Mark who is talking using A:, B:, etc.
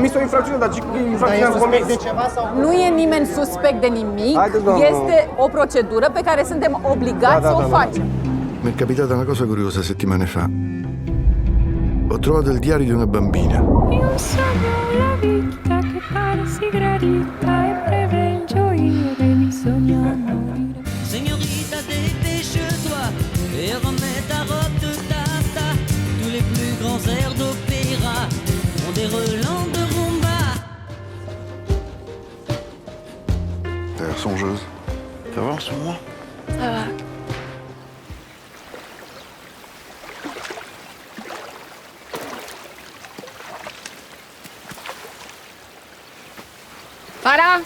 A: comis o infracțiune, dar ce infracțiune am comis?
B: De ceva sau...
C: Nu e nimeni suspect de nimic,
A: Haideți, doamnă.
C: este o procedură pe care suntem obligați să o facem.
D: Mi è capitata una cosa curiosa settimane fa. Ho trovato il diario di una bambina.
E: Io sogno la vita che pare si gradita e preve il gioio che mi sogna morire.
F: Signorita, dépêche-toi et remets ta robe de tata. Tous les plus grands airs d'opéra ont des relents de rumba.
D: T'as l'air songeuse. Ça va en ce moment?
E: Ça va.
C: Para!